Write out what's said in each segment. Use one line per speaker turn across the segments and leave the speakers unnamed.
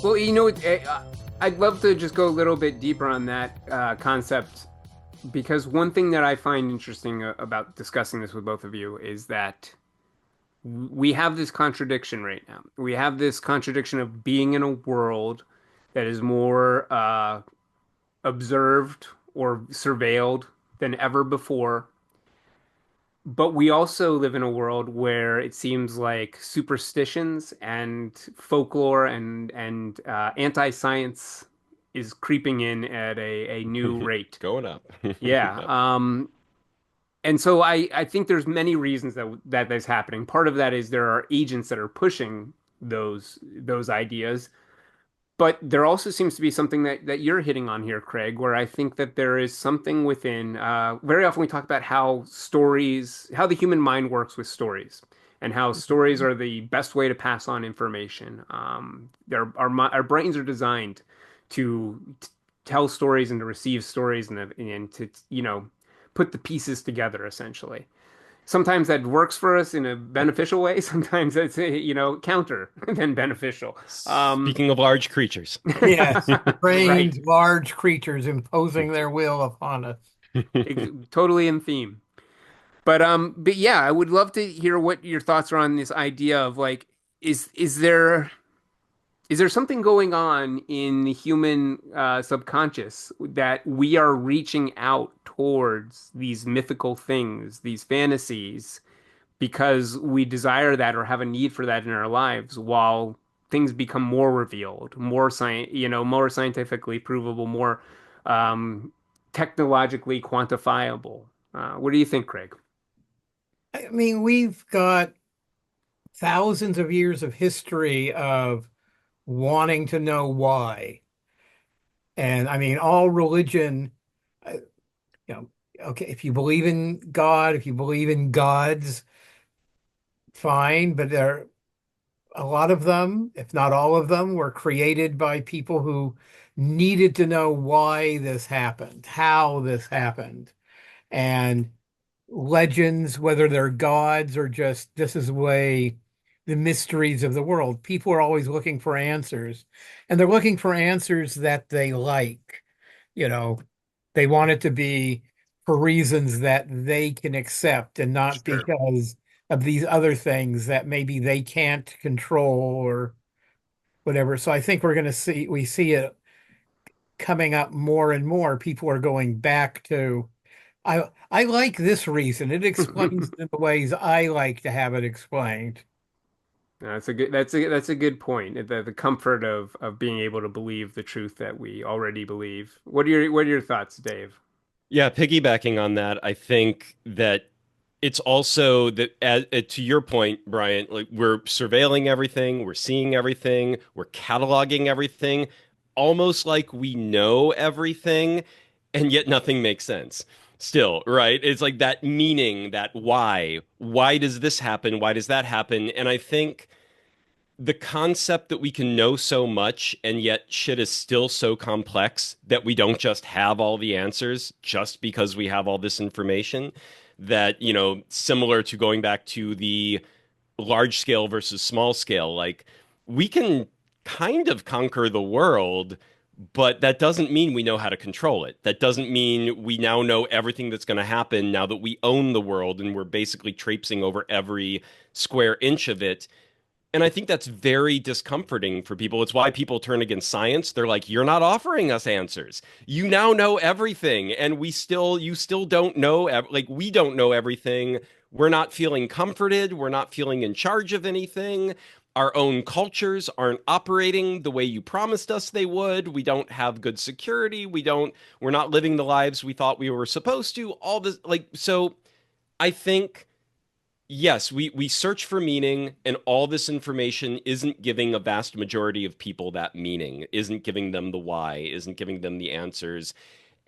Well, I'd love to just go a little bit deeper on that concept because one thing that I find interesting about discussing this with both of you is that we have this contradiction right now. We have this contradiction of being in a world that is more observed or surveilled than ever before. But we also live in a world where it seems like superstitions and folklore and anti-science is creeping in at a new rate.
Going up.
Yeah.
Yep.
And so I think there's many reasons that that's happening. Part of that is there are agents that are pushing those ideas. But there also seems to be something that you're hitting on here, Craig, where I think that there is something within. Very often we talk about how the human mind works with stories, and how stories are the best way to pass on information. Our brains are designed to tell stories and to receive stories and to put the pieces together essentially. Sometimes that works for us in a beneficial way. Sometimes it's counter than beneficial. Um,
Speaking of large creatures.
Yes,
right.
strange, large creatures imposing their will upon us.
Totally in theme. But yeah, I would love to hear what your thoughts are on this idea of like, is there something going on in the human subconscious that we are reaching out towards these mythical things, these fantasies, because we desire that or have a need for that in our lives, while things become more revealed, more scientifically provable, more um, technologically quantifiable. What do you think, Craig?
I mean, we've got thousands of years of history of wanting to know why. And I mean, all religion, uh, you know, okay, if you believe in God, if you believe in gods, fine, but a lot of them, if not all of them, were created by people who needed to know why this happened, how this happened. And legends, whether they're gods or just this is the way the mysteries of the world, people are always looking for answers. And they're looking for answers that they like. You know, they want it to be for reasons that they can accept and not
Sure.
because of these other things that maybe they can't control or whatever. So I think we see it coming up more and more. People are going back to I like this reason. It explains it in the ways I like to have it explained.
That's a good point. The comfort of being able to believe the truth that we already believe. What are your thoughts, Dave?
Yeah, piggybacking on that, I think that it's also that to your point, Brian, like we're surveilling everything, we're seeing everything, we're cataloging everything, almost like we know everything, and yet nothing makes sense. Still, right? It's like that meaning, that why. Why does this happen? Why does that happen? And I think the concept that we can know so much and yet shit is still so complex that we don't just have all the answers just because we have all this information that, similar to going back to the large scale versus small scale, like we can kind of conquer the world, but that doesn't mean we know how to control it. That doesn't mean we now know everything that's going to happen now that we own the world and we're basically traipsing over every square inch of it. And I think that's very discomforting for people. It's why people turn against science. They're like, you're not offering us answers. You now know everything. And you still don't know, like, we don't know everything. We're not feeling comforted. We're not feeling in charge of anything. Our own cultures aren't operating the way you promised us they would. We don't have good security. We're not living the lives we thought we were supposed to. All this, like, so I think yes, we search for meaning, and all this information isn't giving a vast majority of people that meaning, isn't giving them the why, isn't giving them the answers.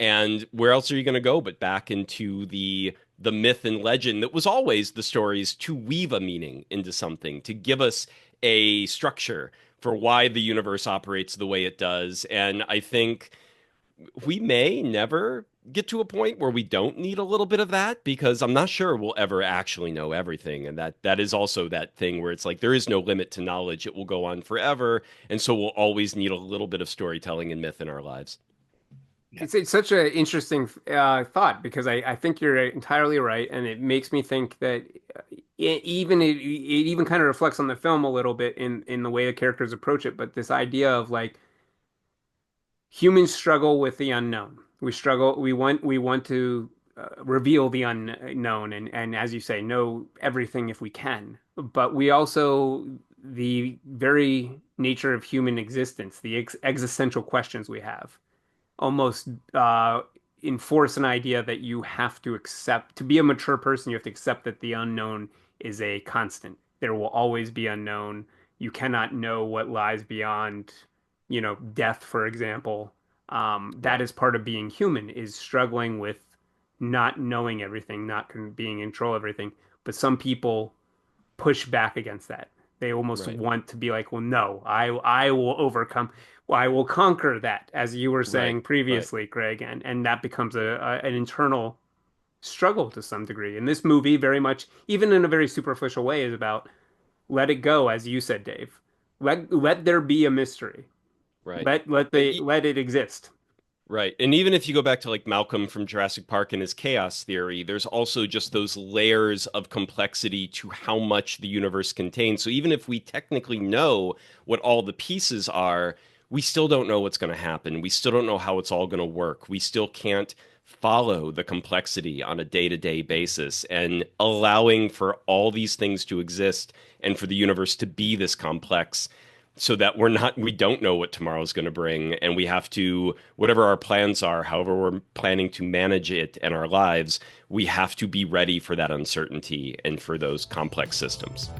And where else are you going to go but back into the myth and legend that was always the stories to weave a meaning into something, to give us a structure for why the universe operates the way it does. And I think we may never get to a point where we don't need a little bit of that, because I'm not sure we'll ever actually know everything. And that is also that thing where it's like there is no limit to knowledge. It will go on forever. And so we'll always need a little bit of storytelling and myth in our lives.
Yeah.
It's such an interesting thought because I think you're entirely right, and it makes me think that it even kind of reflects on the film a little bit in the way the characters approach it. But this idea of like humans struggle with the unknown. We struggle. We want to reveal the unknown, and as you say, know everything if we can. But we also the very nature of human existence, the existential questions we have almost enforce an idea that you have to accept to be a mature person, you have to accept that the unknown is a constant. There will always be unknown. You cannot know what lies beyond, death, for example. That
Right.
is part of being human, is struggling with not knowing everything, not being in control of everything. But some people push back against that. They almost
Right.
want to be like, well, no, I will overcome, well, I will conquer that, as you were
Right.
saying
Right.
previously, Greg, and that becomes an internal struggle to some degree. And this movie, very much, even in a very superficial way, is about let it go, as you said, Dave. Let there be a mystery.
Right.
Let it exist.
Right. And even if you go back to like Malcolm from Jurassic Park and his chaos theory, there's also just those layers of complexity to how much the universe contains. So even if we technically know what all the pieces are, we still don't know what's going to happen. We still don't know how it's all going to work. We still can't follow the complexity on a day-to-day basis. And allowing for all these things to exist and for the universe to be this complex, so that we don't know what tomorrow's going to bring, and we have to, whatever our plans are, however we're planning to manage it and our lives, we have to be ready for that uncertainty and for those complex systems.